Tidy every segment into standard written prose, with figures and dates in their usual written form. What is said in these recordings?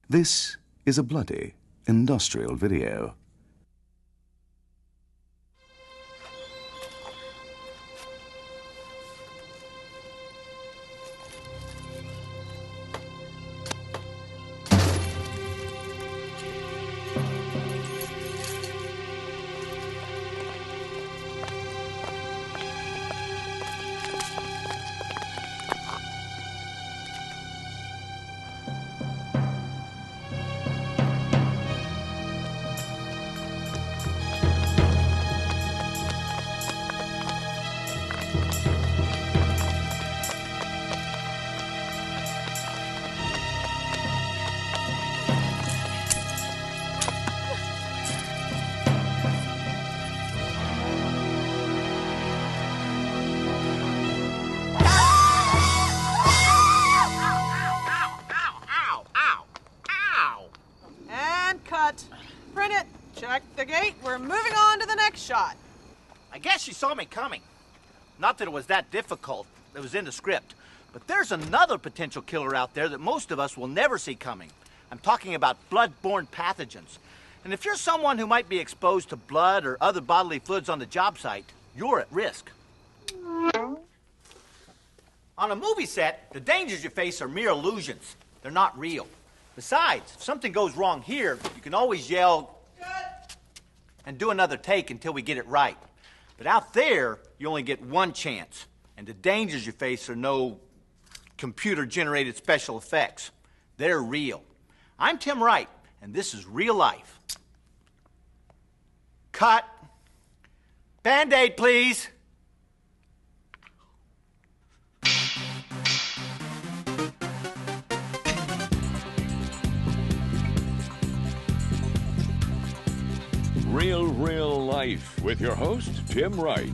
This is a bloody industrial video. Print it. Check the gate. We're moving on to the next shot. I guess she saw me coming. Not that it was that difficult. It was in the script. But there's another potential killer out there that most of us will never see coming. I'm talking about blood-borne pathogens. And if you're someone who might be exposed to blood or other bodily fluids on the job site, you're at risk. On a movie set, the dangers you face are mere illusions. They're not real. Besides, if something goes wrong here, you can always yell, "Cut!" and do another take until we get it right. But out there, you only get one chance, and the dangers you face are no computer-generated special effects. They're real. I'm Tim Wright, and this is real life. Cut. Band-Aid, please. Real life with your host, Tim Wright.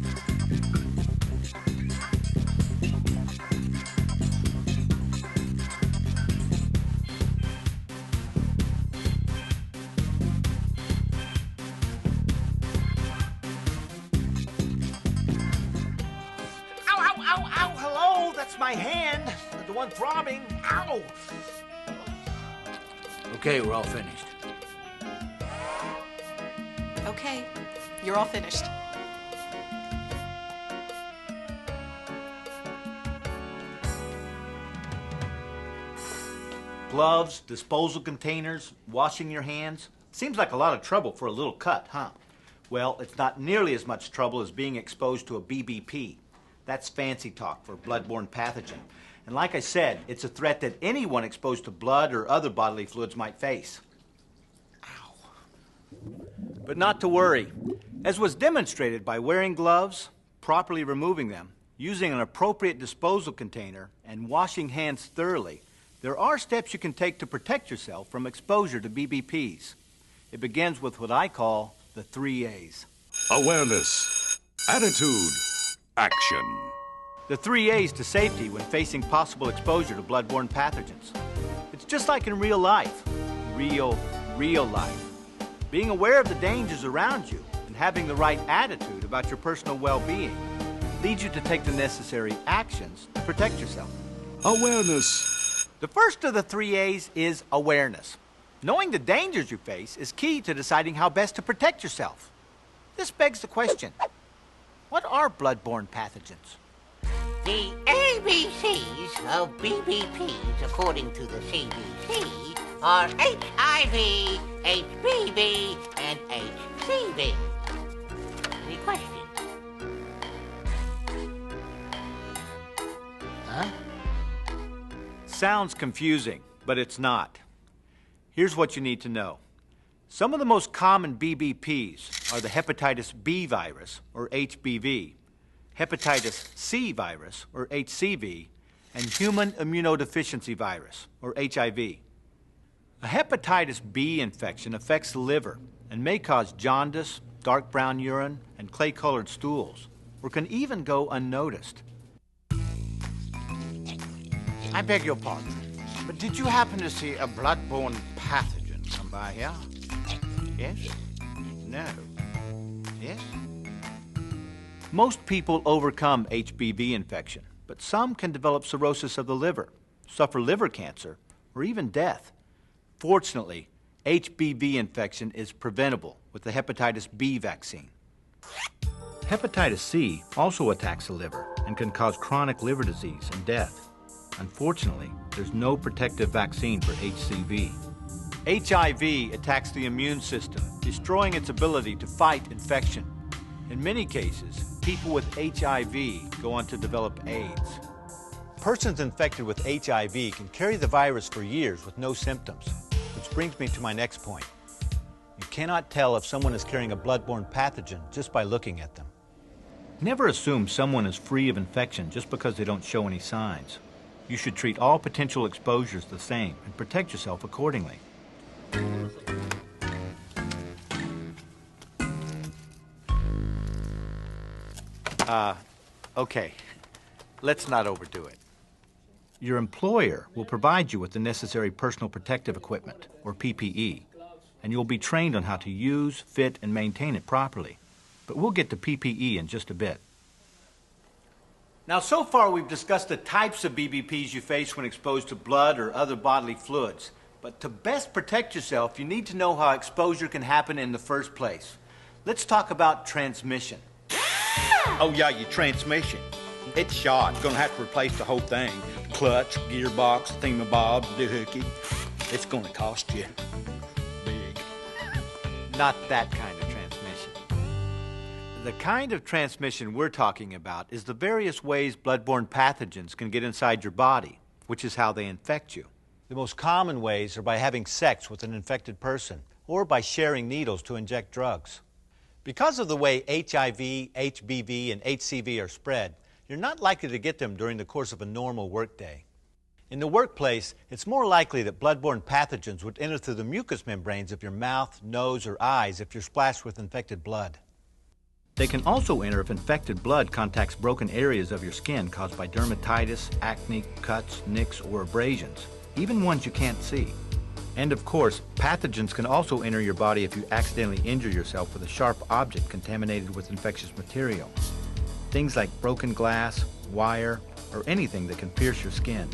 Ow, hello, that's my hand, the one throbbing, ow. Okay, we're all finished. Okay, you're all finished. Gloves, disposal containers, washing your hands. Seems like a lot of trouble for a little cut, huh? Well, it's not nearly as much trouble as being exposed to a BBP. That's fancy talk for bloodborne pathogen. And like I said, it's a threat that anyone exposed to blood or other bodily fluids might face. Ow. But not to worry. As was demonstrated by wearing gloves, properly removing them, using an appropriate disposal container, and washing hands thoroughly, there are steps you can take to protect yourself from exposure to BBPs. It begins with what I call the 3 A's. Awareness, attitude, action. The 3 A's to safety when facing possible exposure to bloodborne pathogens. It's just like in real life. Real life. Being aware of the dangers around you and having the right attitude about your personal well-being leads you to take the necessary actions to protect yourself. Awareness. The first of the 3 A's is awareness. Knowing the dangers you face is key to deciding how best to protect yourself. This begs the question, what are bloodborne pathogens? The ABCs of BBPs, according to the CDC, are HIV, HBV, and HCV. Any questions? Huh? Sounds confusing, but it's not. Here's what you need to know. Some of the most common BBPs are the hepatitis B virus, or HBV, hepatitis C virus, or HCV, and human immunodeficiency virus, or HIV. A hepatitis B infection affects the liver and may cause jaundice, dark brown urine, and clay-colored stools, or can even go unnoticed. I beg your pardon, but did you happen to see a bloodborne pathogen come by here? Yes? No? Yes? Most people overcome HBV infection, but some can develop cirrhosis of the liver, suffer liver cancer, or even death. Fortunately, HBV infection is preventable with the hepatitis B vaccine. Hepatitis C also attacks the liver and can cause chronic liver disease and death. Unfortunately, there's no protective vaccine for HCV. HIV attacks the immune system, destroying its ability to fight infection. In many cases, people with HIV go on to develop AIDS. Persons infected with HIV can carry the virus for years with no symptoms, which brings me to my next point. You cannot tell if someone is carrying a bloodborne pathogen just by looking at them. Never assume someone is free of infection just because they don't show any signs. You should treat all potential exposures the same and protect yourself accordingly. Okay. Let's not overdo it. Your employer will provide you with the necessary personal protective equipment, or PPE, and you'll be trained on how to use, fit, and maintain it properly. But we'll get to PPE in just a bit. Now, so far we've discussed the types of BBPs you face when exposed to blood or other bodily fluids. But to best protect yourself, you need to know how exposure can happen in the first place. Let's talk about transmission. Oh yeah, your transmission. It's shot. Gonna have to replace the whole thing. Clutch, gearbox, thingamabob, doohickey. It's gonna cost you big. Not that kind of transmission. The kind of transmission we're talking about is the various ways bloodborne pathogens can get inside your body, which is how they infect you. The most common ways are by having sex with an infected person or by sharing needles to inject drugs. Because of the way HIV, HBV, and HCV are spread, you're not likely to get them during the course of a normal workday. In the workplace, it's more likely that bloodborne pathogens would enter through the mucous membranes of your mouth, nose, or eyes if you're splashed with infected blood. They can also enter if infected blood contacts broken areas of your skin caused by dermatitis, acne, cuts, nicks, or abrasions, even ones you can't see. And of course, pathogens can also enter your body if you accidentally injure yourself with a sharp object contaminated with infectious material. Things like broken glass, wire, or anything that can pierce your skin.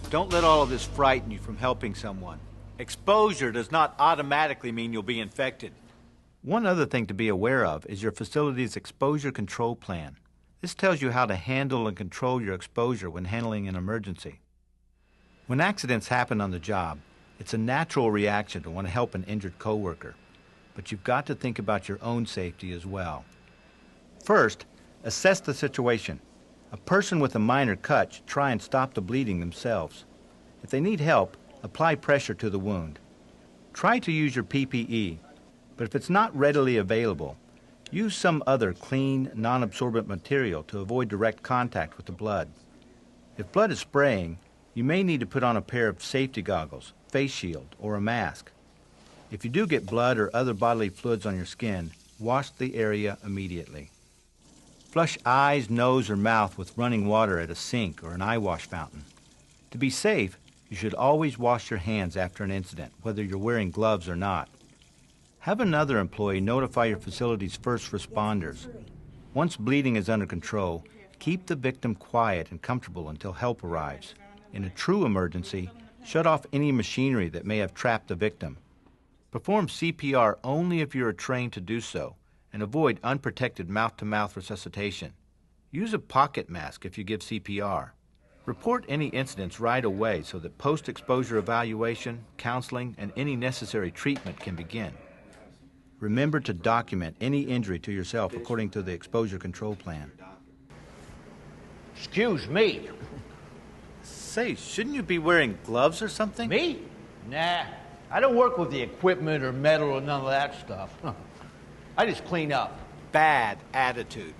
Don't let all of this frighten you from helping someone. Exposure does not automatically mean you'll be infected. One other thing to be aware of is your facility's exposure control plan. This tells you how to handle and control your exposure when handling an emergency. When accidents happen on the job, it's a natural reaction to want to help an injured coworker, but you've got to think about your own safety as well. First, assess the situation. A person with a minor cut should try and stop the bleeding themselves. If they need help, apply pressure to the wound. Try to use your PPE, but if it's not readily available, use some other clean, non-absorbent material to avoid direct contact with the blood. If blood is spraying, you may need to put on a pair of safety goggles, face shield, or a mask. If you do get blood or other bodily fluids on your skin, wash the area immediately. Flush eyes, nose, or mouth with running water at a sink or an eye wash fountain. To be safe, you should always wash your hands after an incident, whether you're wearing gloves or not. Have another employee notify your facility's first responders. Once bleeding is under control, keep the victim quiet and comfortable until help arrives. In a true emergency, shut off any machinery that may have trapped the victim. Perform CPR only if you are trained to do so, and avoid unprotected mouth-to-mouth resuscitation. Use a pocket mask if you give CPR. Report any incidents right away so that post-exposure evaluation, counseling, and any necessary treatment can begin. Remember to document any injury to yourself according to the exposure control plan. Excuse me. Say, shouldn't you be wearing gloves or something? Me? Nah. I don't work with the equipment or metal or none of that stuff. I just clean up. Bad attitude.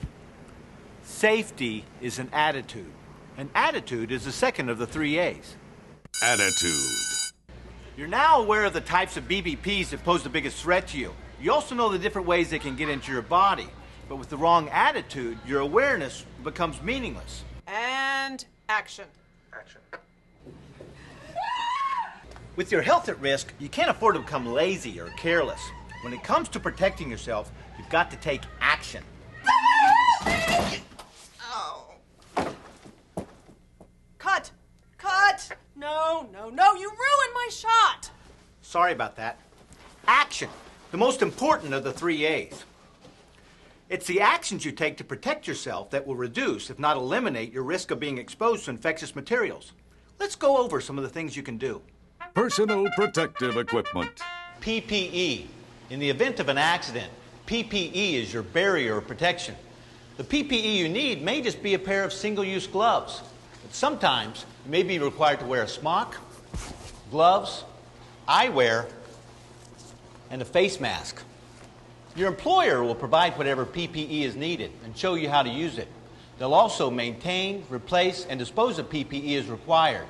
Safety is an attitude. And attitude is the second of the 3 A's. Attitude. You're now aware of the types of BBPs that pose the biggest threat to you. You also know the different ways they can get into your body. But with the wrong attitude, your awareness becomes meaningless. And action. With your health at risk, you can't afford to become lazy or careless. When it comes to protecting yourself, you've got to take action. Cut! Cut! No, you ruined my shot! Sorry about that. Action, the most important of the 3 A's. It's the actions you take to protect yourself that will reduce, if not eliminate, your risk of being exposed to infectious materials. Let's go over some of the things you can do. Personal protective equipment. PPE. In the event of an accident, PPE is your barrier of protection. The PPE you need may just be a pair of single-use gloves, but sometimes you may be required to wear a smock, gloves, eyewear, and a face mask. Your employer will provide whatever PPE is needed and show you how to use it. They'll also maintain, replace, and dispose of PPE as required.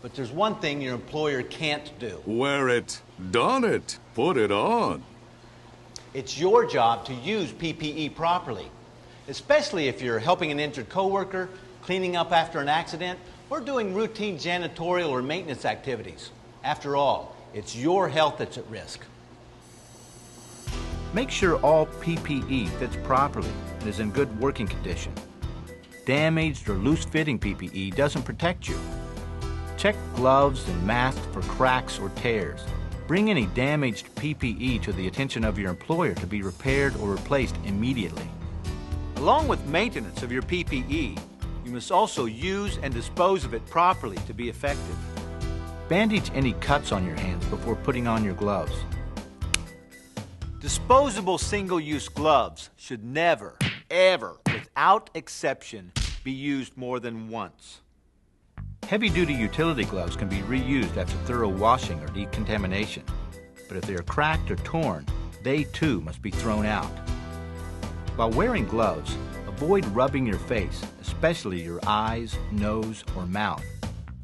But there's one thing your employer can't do. Wear it, don it, put it on. It's your job to use PPE properly, especially if you're helping an injured coworker, cleaning up after an accident, or doing routine janitorial or maintenance activities. After all, it's your health that's at risk. Make sure all PPE fits properly and is in good working condition. Damaged or loose-fitting PPE doesn't protect you. Check gloves and masks for cracks or tears. Bring any damaged PPE to the attention of your employer to be repaired or replaced immediately. Along with maintenance of your PPE, you must also use and dispose of it properly to be effective. Bandage any cuts on your hands before putting on your gloves. Disposable single-use gloves should never, ever, without exception, be used more than once. Heavy-duty utility gloves can be reused after thorough washing or decontamination, but if they are cracked or torn, they too must be thrown out. While wearing gloves, avoid rubbing your face, especially your eyes, nose, or mouth.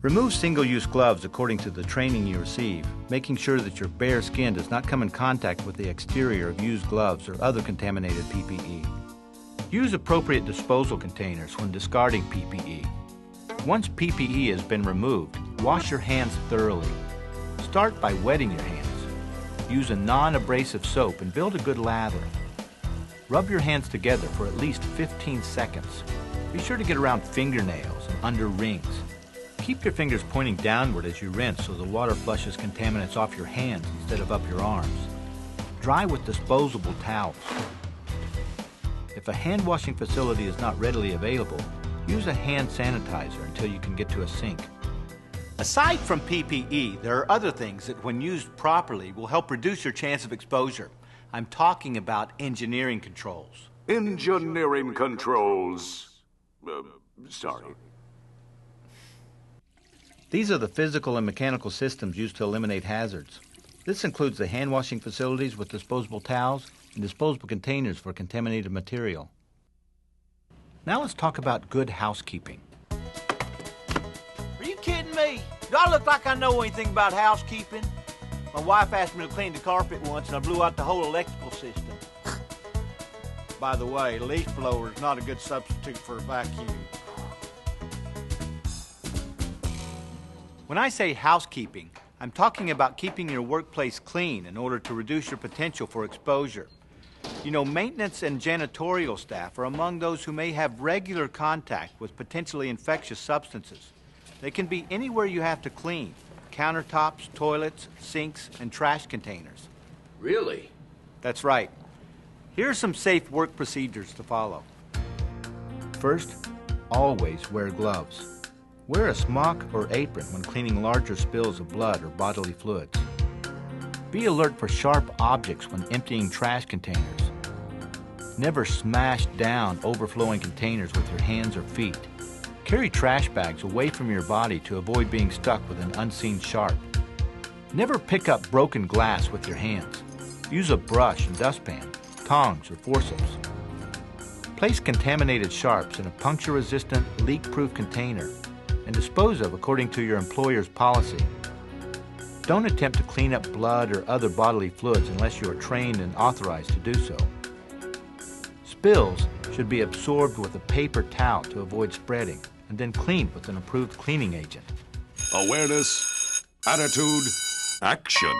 Remove single-use gloves according to the training you receive, making sure that your bare skin does not come in contact with the exterior of used gloves or other contaminated PPE. Use appropriate disposal containers when discarding PPE. Once PPE has been removed, wash your hands thoroughly. Start by wetting your hands. Use a non-abrasive soap and build a good lather. Rub your hands together for at least 15 seconds. Be sure to get around fingernails and under rings. Keep your fingers pointing downward as you rinse so the water flushes contaminants off your hands instead of up your arms. Dry with disposable towels. If a hand washing facility is not readily available, use a hand sanitizer until you can get to a sink. Aside from PPE, there are other things that, when used properly, will help reduce your chance of exposure. I'm talking about engineering controls. Engineering controls. Sorry. These are the physical and mechanical systems used to eliminate hazards. This includes the hand washing facilities with disposable towels and disposable containers for contaminated material. Now let's talk about good housekeeping. Are you kidding me? Do I look like I know anything about housekeeping? My wife asked me to clean the carpet once and I blew out the whole electrical system. By the way, leaf blower is not a good substitute for a vacuum. When I say housekeeping, I'm talking about keeping your workplace clean in order to reduce your potential for exposure. You know, maintenance and janitorial staff are among those who may have regular contact with potentially infectious substances. They can be anywhere you have to clean: countertops, toilets, sinks, and trash containers. Really? That's right. Here are some safe work procedures to follow. First, always wear gloves. Wear a smock or apron when cleaning larger spills of blood or bodily fluids. Be alert for sharp objects when emptying trash containers. Never smash down overflowing containers with your hands or feet. Carry trash bags away from your body to avoid being stuck with an unseen sharp. Never pick up broken glass with your hands. Use a brush and dustpan, tongs, or forceps. Place contaminated sharps in a puncture-resistant, leak-proof container and dispose of according to your employer's policy. Don't attempt to clean up blood or other bodily fluids unless you are trained and authorized to do so. Spills should be absorbed with a paper towel to avoid spreading, and then cleaned with an approved cleaning agent. Awareness, attitude, action.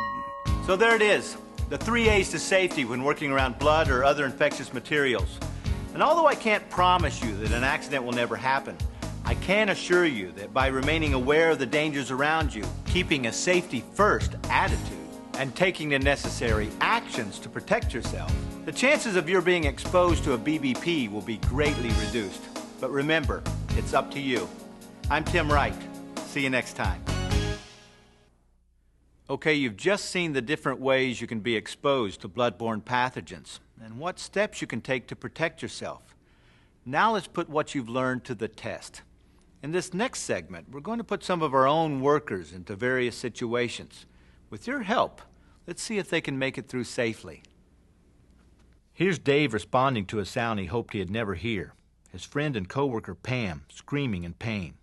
So there it is, the 3 A's to safety when working around blood or other infectious materials. And although I can't promise you that an accident will never happen, I can assure you that by remaining aware of the dangers around you, keeping a safety-first attitude, and taking the necessary actions to protect yourself, the chances of your being exposed to a BBP will be greatly reduced. But remember, it's up to you. I'm Tim Wright. See you next time. Okay, you've just seen the different ways you can be exposed to bloodborne pathogens and what steps you can take to protect yourself. Now let's put what you've learned to the test. In this next segment, we're going to put some of our own workers into various situations. With your help, let's see if they can make it through safely. Here's Dave responding to a sound he hoped he'd never hear. His friend and coworker Pam screaming in pain.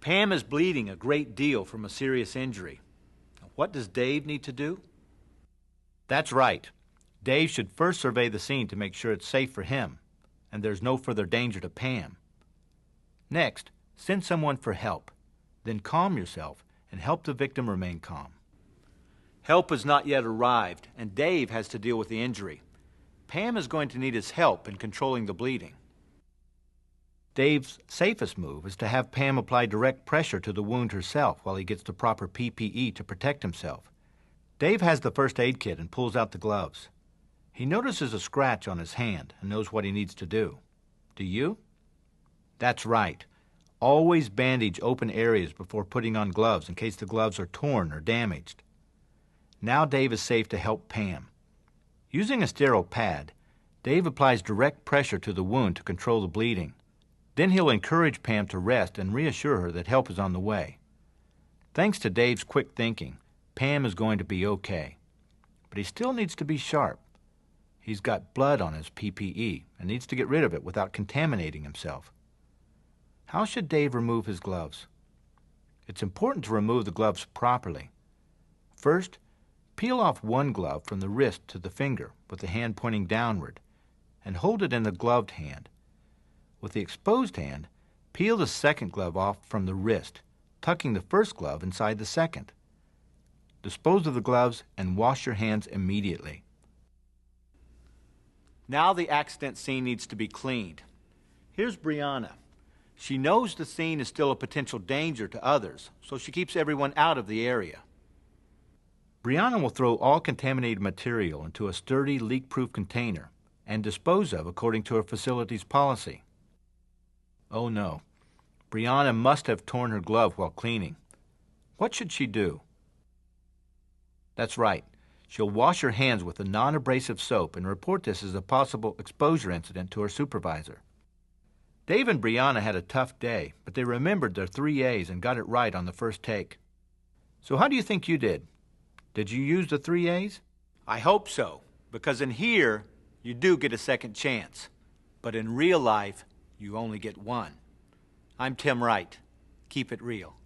Pam is bleeding a great deal from a serious injury. What does Dave need to do? That's right. Dave should first survey the scene to make sure it's safe for him and there's no further danger to Pam. Next, send someone for help. Then calm yourself and help the victim remain calm. Help has not yet arrived, and Dave has to deal with the injury. Pam is going to need his help in controlling the bleeding. Dave's safest move is to have Pam apply direct pressure to the wound herself while he gets the proper PPE to protect himself. Dave has the first aid kit and pulls out the gloves. He notices a scratch on his hand and knows what he needs to do. Do you? That's right. Always bandage open areas before putting on gloves in case the gloves are torn or damaged. Now Dave is safe to help Pam. Using a sterile pad, Dave applies direct pressure to the wound to control the bleeding. Then he'll encourage Pam to rest and reassure her that help is on the way. Thanks to Dave's quick thinking, Pam is going to be okay. But he still needs to be sharp. He's got blood on his PPE and needs to get rid of it without contaminating himself. How should Dave remove his gloves? It's important to remove the gloves properly. First, peel off one glove from the wrist to the finger with the hand pointing downward and hold it in the gloved hand. With the exposed hand, peel the second glove off from the wrist, tucking the first glove inside the second. Dispose of the gloves and wash your hands immediately. Now the accident scene needs to be cleaned. Here's Brianna. She knows the scene is still a potential danger to others, so she keeps everyone out of the area. Brianna will throw all contaminated material into a sturdy, leak-proof container and dispose of according to her facility's policy. Oh no, Brianna must have torn her glove while cleaning. What should she do? That's right. She'll wash her hands with a non-abrasive soap and report this as a possible exposure incident to her supervisor. Dave and Brianna had a tough day, but they remembered their 3 A's and got it right on the first take. So how do you think you did? Did you use the 3 A's? I hope so, because in here, you do get a second chance. But in real life, you only get one. I'm Tim Wright. Keep it real.